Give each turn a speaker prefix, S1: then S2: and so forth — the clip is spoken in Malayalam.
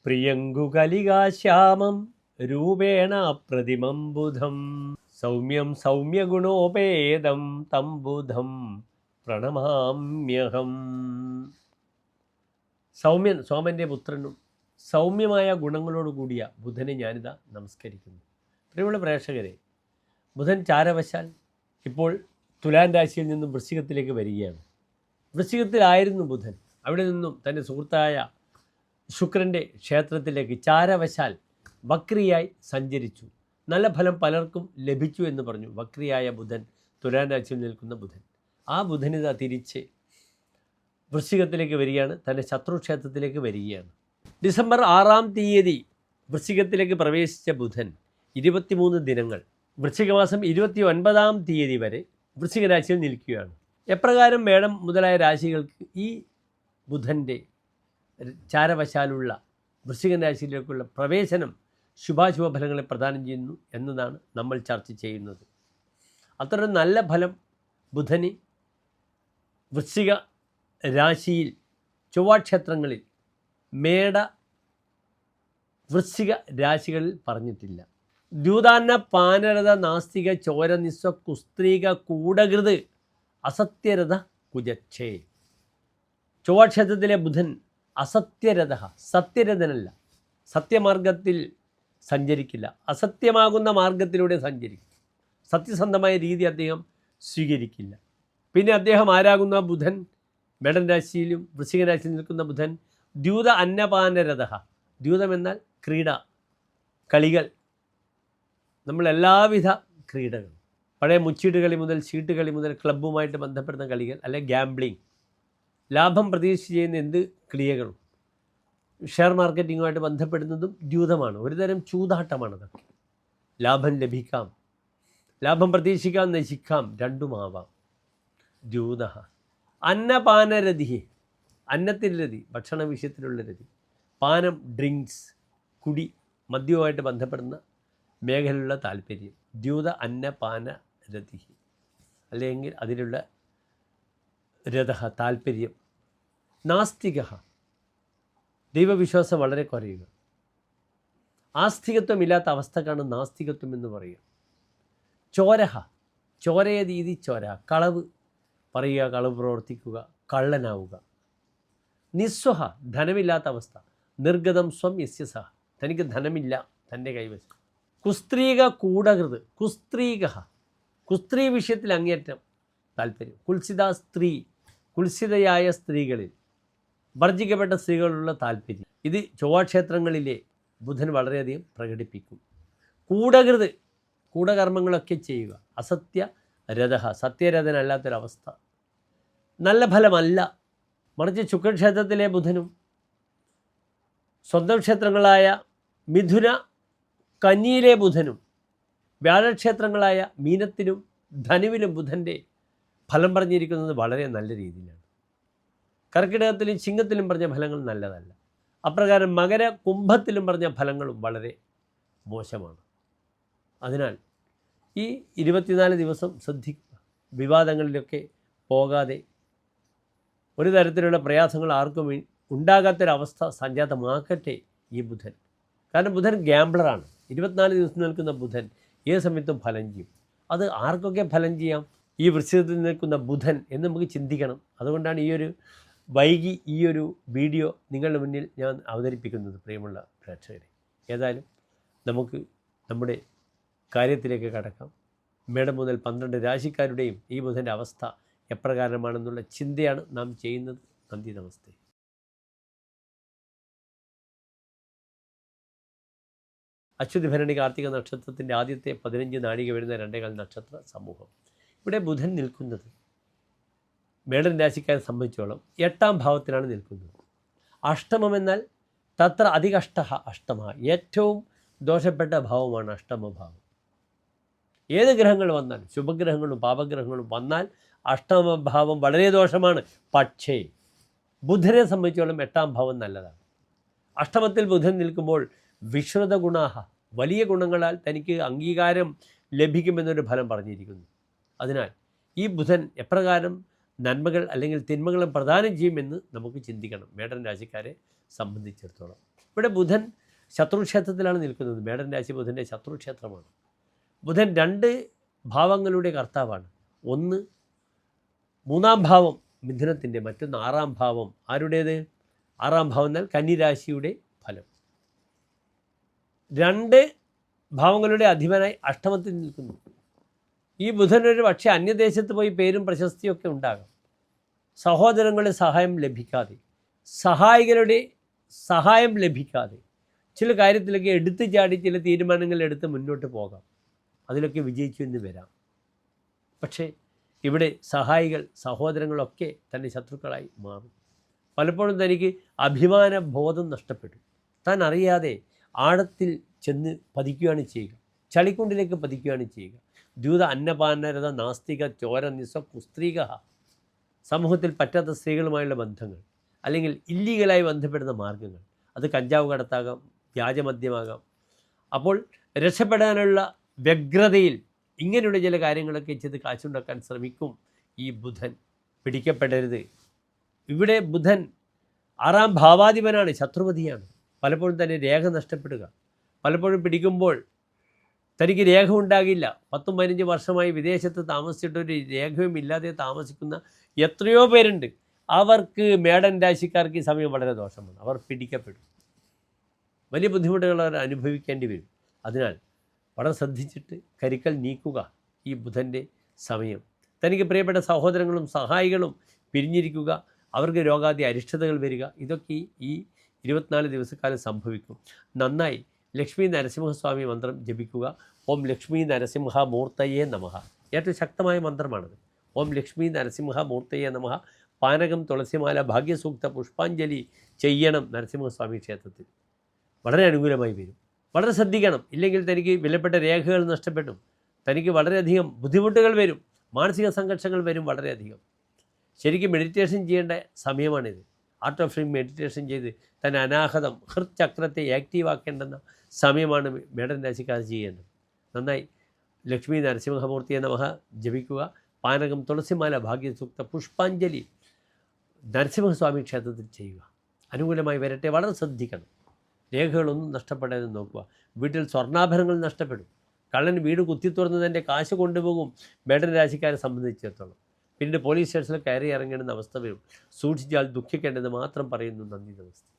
S1: പ്രിയങ്കുകലികാശ്യാമം രൂപേണ പ്രതിമം ബുധം സൗമ്യം സൗമ്യഗുണോപേതം തം ബുധം പ്രണമാമ്യഹം. സൗമ്യൻ, സോമൻ്റെ പുത്രനും സൗമ്യമായ ഗുണങ്ങളോട് കൂടിയ ബുധനെ ഞാനിതാ നമസ്കരിക്കുന്നു. പ്രിയമുള്ള പ്രേക്ഷകരെ, ബുധൻ ചാരവശാൽ ഇപ്പോൾ തുലാൻ രാശിയിൽ നിന്നും വൃശ്ചികത്തിലേക്ക് വരികയാണ്. വൃശ്ചികത്തിലായിരുന്നു ബുധൻ. അവിടെ നിന്നും തൻ്റെ സുഹൃത്തായ ശുക്രൻ്റെ ക്ഷേത്രത്തിലേക്ക് ചാരവശാൽ വക്രിയായി സഞ്ചരിച്ചു. നല്ല ഫലം പലർക്കും ലഭിച്ചു എന്ന് പറഞ്ഞു വക്രിയായ ബുധൻ, തുലാൻ രാശിയിൽ നിൽക്കുന്ന ബുധൻ. ആ ബുധനിത തിരിച്ച് വൃശ്ചികത്തിലേക്ക് വരികയാണ്, തൻ്റെ ശത്രുക്ഷേത്രത്തിലേക്ക് വരികയാണ്. ഡിസംബർ 6-ാം തീയതി വൃശ്ചികത്തിലേക്ക് പ്രവേശിച്ച ബുധൻ 23 ദിനങ്ങൾ വൃശ്ചികമാസം 29-ാം തീയതി വരെ വൃശ്ചിക രാശിയിൽ നിൽക്കുകയാണ്. എപ്രകാരം മേടം മുതലായ രാശികൾക്ക് ഈ ബുധൻ്റെ ചാരവശാലുള്ള വൃശ്ചിക രാശിയിലേക്കുള്ള പ്രവേശനം ശുഭാശുഭ ഫലങ്ങളെ പ്രദാനം ചെയ്യുന്നു എന്നതാണ് നമ്മൾ ചർച്ച ചെയ്യുന്നത്. അത്ര നല്ല ഫലം ബുധന് വൃശ്ചിക രാശിയിൽ ചൊവ്വാക്ഷേത്രങ്ങളിൽ മേട വൃശ്ചിക രാശികളിൽ പറഞ്ഞിട്ടില്ല. ദ്യൂതാന്ന പാനരത നാസ്തിക ചോര നിസ്വ കുസ്ത്രീക കൂടകൃത് അസത്യരഥ കുജക്ഷേ. ചൊവ്വാക്ഷേത്രത്തിലെ ബുധൻ അസത്യരഥ, സത്യരഥനല്ല, സത്യമാർഗത്തിൽ സഞ്ചരിക്കില്ല, അസത്യമാകുന്ന മാർഗത്തിലൂടെ സഞ്ചരിക്കും. സത്യസന്ധമായ രീതി അദ്ദേഹം സ്വീകരിക്കില്ല. പിന്നെ അദ്ദേഹം ആരാകുന്ന ബുധൻ, മേടൻ രാശിയിലും വൃശ്ചിക രാശിയിൽ നിൽക്കുന്ന ബുധൻ ദ്യൂത അന്നപാനരഥ. ദ്യൂതമെന്നാൽ ക്രീഡ, കളികൾ, നമ്മൾ എല്ലാവിധ ക്രീഡകളും, പഴയ മുച്ചീട്ട് കളി മുതൽ ചീട്ട് കളി മുതൽ ക്ലബ്ബുമായിട്ട് ബന്ധപ്പെടുന്ന കളികൾ, അല്ലെ ഗാംബ്ലിംഗ്, ലാഭം പ്രതീക്ഷിച്ച് ചെയ്യുന്ന എന്ത് ക്രിയകളും, ഷെയർ മാർക്കറ്റിങ്ങുമായിട്ട് ബന്ധപ്പെടുന്നതും ദ്യൂതമാണ്. ഒരുതരം ചൂതാട്ടമാണ് അതൊക്കെ. ലാഭം ലഭിക്കാം, ലാഭം പ്രതീക്ഷിക്കാം, നശിക്കാം, രണ്ടുമാവാം. ദ്യൂത. അന്നപാനരതി, അന്നത്തിൻ്റെ രതി, ഭക്ഷണ വിഷയത്തിലുള്ള രതി. പാനം, ഡ്രിങ്ക്സ്, കുടി, മദ്യവുമായിട്ട് ബന്ധപ്പെടുന്ന മേഖലയിലുള്ള താല്പര്യം. ദ്യൂത അന്നപാനരതി, അല്ലെങ്കിൽ അതിലുള്ള രഥ, താല്പര്യം. നാസ്തിക, ദൈവവിശ്വാസം വളരെ കുറയുക. ആസ്തികത്വമില്ലാത്ത അവസ്ഥക്കാണ് നാസ്തികത്വം എന്ന് പറയുക. ചോരഹ, ചോരയ രീതി ചോര, കളവ് പറയുക, കളവ് പ്രവർത്തിക്കുക, കള്ളനാവുക. നിസ്വഹ, ധനമില്ലാത്ത അവസ്ഥ. നിർഗതം സ്വം യസ്യ സഹ, തനിക്ക് ധനമില്ല തൻ്റെ കൈവശം. കുസ്ത്രീക കൂടകൃത്, കുസ്ത്രീക, കുസ്ത്രീ വിഷയത്തിൽ അങ്ങേറ്റം താല്പര്യം. കുൽസിത സ്ത്രീ, കുൽസിതയായ സ്ത്രീകളിൽ, വർജിക്കപ്പെട്ട സ്ത്രീകളുള്ള താല്പര്യം. ഇത് ചൊവ്വാക്ഷേത്രങ്ങളിലെ ബുധൻ വളരെയധികം പ്രകടിപ്പിക്കും. കൂടകൃത്, കൂടകർമ്മങ്ങളൊക്കെ ചെയ്യുക. അസത്യ രഥ, സത്യരഥനല്ലാത്തൊരവസ്ഥ. നല്ല ഫലമല്ല. മറിച്ച് ശുക്രക്ഷേത്രത്തിലെ ബുധനും സ്വന്തം ക്ഷേത്രങ്ങളായ മിഥുന കന്നിയിലെ ബുധനും വ്യാഴക്ഷേത്രങ്ങളായ മീനത്തിലും ധനുവിലും ബുധൻ്റെ ഫലം പറഞ്ഞിരിക്കുന്നത് വളരെ നല്ല രീതിയിലാണ്. കർക്കിടകത്തിലും ചിങ്ങത്തിലും പറഞ്ഞ ഫലങ്ങൾ നല്ലതല്ല. അപ്രകാരം മകര കുംഭത്തിലും പറഞ്ഞ ഫലങ്ങളും വളരെ മോശമാണ്. അതിനാൽ ഈ 24 ദിവസം ശ്രദ്ധിക്കുക. വിവാദങ്ങളിലൊക്കെ പോകാതെ, ഒരു തരത്തിലുള്ള പ്രയാസങ്ങൾ ആർക്കും ഉണ്ടാകാത്തൊരവസ്ഥ സംജാതമാക്കട്ടെ ഈ ബുധൻ. കാരണം ബുധൻ ഗ്യാംബ്ലറാണ്. 24 ദിവസം നിൽക്കുന്ന ബുധൻ ഏത് സമയത്തും ഫലം ചെയ്യും. അത് ആർക്കൊക്കെ ഫലം ചെയ്യാം? ഈ വൃശ്ചികത്തിൽ നിൽക്കുന്ന ബുധൻ എന്ന് നമുക്ക് ചിന്തിക്കണം. അതുകൊണ്ടാണ് ഈ ഒരു വീഡിയോ നിങ്ങളുടെ മുന്നിൽ ഞാൻ അവതരിപ്പിക്കുന്നത്. പ്രിയമുള്ള പ്രേക്ഷകരെ, ഏതായാലും നമുക്ക് നമ്മുടെ കാര്യത്തിലേക്ക് കടക്കാം. മേടം മുതൽ 12 രാശിക്കാരുടെയും ഈ ബുധൻ്റെ അവസ്ഥ എപ്രകാരമാണെന്നുള്ള ചിന്തയാണ് നാം ചെയ്യുന്നത്. നന്ദി, നമസ്തേ. അശ്വതി ഭരണി കാർത്തിക നക്ഷത്രത്തിൻ്റെ ആദ്യത്തെ 15 നാഴിക വരുന്ന 2 നക്ഷത്ര സമൂഹം. ഇവിടെ ബുധൻ നിൽക്കുന്നത് മേടൻ രാശിക്കാരെ സംബന്ധിച്ചോളം 8-ാം ഭാവത്തിലാണ് നിൽക്കുന്നത്. അഷ്ടമം എന്നാൽ തത്ര അധികഷ്ട അഷ്ടമ, ഏറ്റവും ദോഷപ്പെട്ട ഭാവമാണ് അഷ്ടമഭാവം. ഏത് ഗ്രഹങ്ങൾ വന്നാൽ, ശുഭഗ്രഹങ്ങളും പാപഗ്രഹങ്ങളും വന്നാൽ അഷ്ടമഭാവം വളരെ ദോഷമാണ്. പക്ഷേ ബുധനെ സംബന്ധിച്ചോളം 8-ാം ഭാവം നല്ലതാണ്. അഷ്ടമത്തിൽ ബുധൻ നിൽക്കുമ്പോൾ വിശ്രുത ഗുണാഹ, വലിയ ഗുണങ്ങളാൽ തനിക്ക് അംഗീകാരം ലഭിക്കുമെന്നൊരു ഫലം പറഞ്ഞിരിക്കുന്നു. അതിനാൽ ഈ ബുധൻ എപ്രകാരം നന്മകൾ അല്ലെങ്കിൽ തിന്മകളും പ്രദാനം ചെയ്യുമെന്ന് നമുക്ക് ചിന്തിക്കണം മേടൻ രാശിക്കാരെ സംബന്ധിച്ചിടത്തോളം. ഇവിടെ ബുധൻ ശത്രുക്ഷേത്രത്തിലാണ് നിൽക്കുന്നത്. മേടൻ രാശി ബുധൻ്റെ ശത്രുക്ഷേത്രമാണ്. ബുധൻ 2 ഭാവങ്ങളുടെ കർത്താവാണ്. ഒന്ന് 3-ാം ഭാവം മിഥുനത്തിൻ്റെ, മറ്റൊന്ന് 6-ാം ഭാവം. ആരുടേത്? 6-ാം ഭാവം എന്നാൽ കന്നിരാശിയുടെ ഫലം. 2 ഭാവങ്ങളുടെ അധിപനായി അഷ്ടമത്തിൽ നിൽക്കുന്നു. ഈ ബുധനൊരു പക്ഷേ അന്യദേശത്ത് പോയി പേരും പ്രശസ്തിയൊക്കെ ഉണ്ടാകാം. സഹോദരങ്ങളുടെ സഹായം ലഭിക്കാതെ, സഹായികളുടെ സഹായം ലഭിക്കാതെ ചില കാര്യത്തിലൊക്കെ എടുത്തു ചാടി ചില തീരുമാനങ്ങൾ എടുത്ത് മുന്നോട്ട് പോകാം. അതിലൊക്കെ വിജയിച്ചു എന്ന് വരാം. പക്ഷേ ഇവിടെ സഹായികൾ, സഹോദരങ്ങളൊക്കെ തൻ്റെ ശത്രുക്കളായി മാറും. പലപ്പോഴും തനിക്ക് അഭിമാന ബോധം നഷ്ടപ്പെട്ടു. താൻ അറിയാതെ ആഴത്തിൽ ചെന്ന് പതിക്കുകയാണ് ചെയ്യുക, ചളിക്കുണ്ടിലേക്ക് പതിക്കുകയാണ് ചെയ്യുക. ദ്യൂത അന്നപാനരത നാസ്തിക ചോര നിസ്വ കുസ്ത്രീക. സമൂഹത്തിൽ പറ്റാത്ത സ്ത്രീകളുമായുള്ള ബന്ധങ്ങൾ, അല്ലെങ്കിൽ ഇല്ലീഗലായി ബന്ധപ്പെടുന്ന മാർഗങ്ങൾ, അത് കഞ്ചാവ് കടത്താകാം, വ്യാജമദ്യമാകാം. അപ്പോൾ രക്ഷപ്പെടാനുള്ള വ്യഗ്രതയിൽ ഇങ്ങനെയുള്ള ചില കാര്യങ്ങളൊക്കെ ചെയ്ത് കാശുണ്ടാക്കാൻ ശ്രമിക്കും ഈ ബുധൻ. പിടിക്കപ്പെടരുത്. ഇവിടെ ബുധൻ 6-ാം ഭാവാധിപനാണ്, ശത്രുപതിയാണ്. പലപ്പോഴും തന്നെ രേഖ നഷ്ടപ്പെടുക. പലപ്പോഴും പിടിക്കുമ്പോൾ തനിക്ക് രേഖ ഉണ്ടാകില്ല. 10-15 വർഷമായി വിദേശത്ത് താമസിച്ചിട്ടൊരു രേഖയും ഇല്ലാതെ താമസിക്കുന്ന എത്രയോ പേരുണ്ട്. അവർക്ക് മേടൻ രാശിക്കാർക്ക് ഈ സമയം വളരെ ദോഷമാണ്. അവർ പിടിക്കപ്പെടും. വലിയ ബുദ്ധിമുട്ടുകൾ അവർ അനുഭവിക്കേണ്ടി വരും. അതിനാൽ വളരെ ശ്രദ്ധിച്ചിട്ട് കരുക്കൾ നീക്കുക ഈ ബുധൻ്റെ സമയം. തനിക്ക് പ്രിയപ്പെട്ട സഹോദരങ്ങളും സഹായികളും പിരിഞ്ഞിരിക്കുക, അവർക്ക് രോഗാദി അരിഷ്ടതകൾ വരിക, ഇതൊക്കെ ഈ 24 ദിവസക്കാലം സംഭവിക്കും. നന്നായി ലക്ഷ്മി നരസിംഹസ്വാമി മന്ത്രം ജപിക്കുക. ഓം ലക്ഷ്മി നരസിംഹമൂർത്തയേ നമഃ. ഏറ്റവും ശക്തമായ മന്ത്രമാണത്. ഓം ലക്ഷ്മി നരസിംഹമൂർത്തയേ നമഃ. പാനകം, തുളസിമാല, ഭാഗ്യസൂക്ത, പുഷ്പാഞ്ജലി ചെയ്യണം നരസിംഹസ്വാമി ക്ഷേത്രത്തിൽ. വളരെ അനുകൂലമായി വരും. വളരെ ശ്രദ്ധിക്കണം. ഇല്ലെങ്കിൽ തനിക്ക് വിലപ്പെട്ട രേഖകൾ നഷ്ടപ്പെടും. തനിക്ക് വളരെയധികം ബുദ്ധിമുട്ടുകൾ വരും, മാനസിക സംഘർഷങ്ങൾ വരും വളരെയധികം. ശരിക്കും മെഡിറ്റേഷൻ ചെയ്യേണ്ട സമയമാണിത്. ആർട്ട് ഓഫ് ലിവിങ് മെഡിറ്റേഷൻ ചെയ്ത് തന്നെ അനാഹതം ഹൃദ് ആക്റ്റീവാക്കേണ്ടുന്ന സമയമാണ് മേടൻ രാശിക്കാർ ചെയ്യേണ്ടത്. നന്നായി ലക്ഷ്മി നരസിംഹമൂർത്തിയെ നമഃ ജപിക്കുക. പാനകം, തുളസിമാല, ഭാഗ്യസൂക്ത, പുഷ്പാഞ്ജലി നരസിംഹസ്വാമി ക്ഷേത്രത്തിൽ ചെയ്യുക. അനുകൂലമായി വരട്ടെ. വളരെ ശ്രദ്ധിക്കണം. രേഖകളൊന്നും നഷ്ടപ്പെടാതെ നോക്കുക. വീട്ടിൽ സ്വർണ്ണാഭരണങ്ങൾ നഷ്ടപ്പെടും. കള്ളൻ വീട് കുത്തി തുറന്നതിൻ്റെ കാശ് കൊണ്ടുപോകും മേടൻ രാശിക്കാരെ സംബന്ധിച്ചിടത്തോളം. പിന്നീട് പോലീസ് സ്റ്റേഷനിൽ കയറി ഇറങ്ങേണ്ടുന്ന അവസ്ഥ വരും. സൂക്ഷിച്ചാൽ ദുഃഖിക്കേണ്ടത് മാത്രം പറയുന്നു. നന്ദി, നമസ്തേ.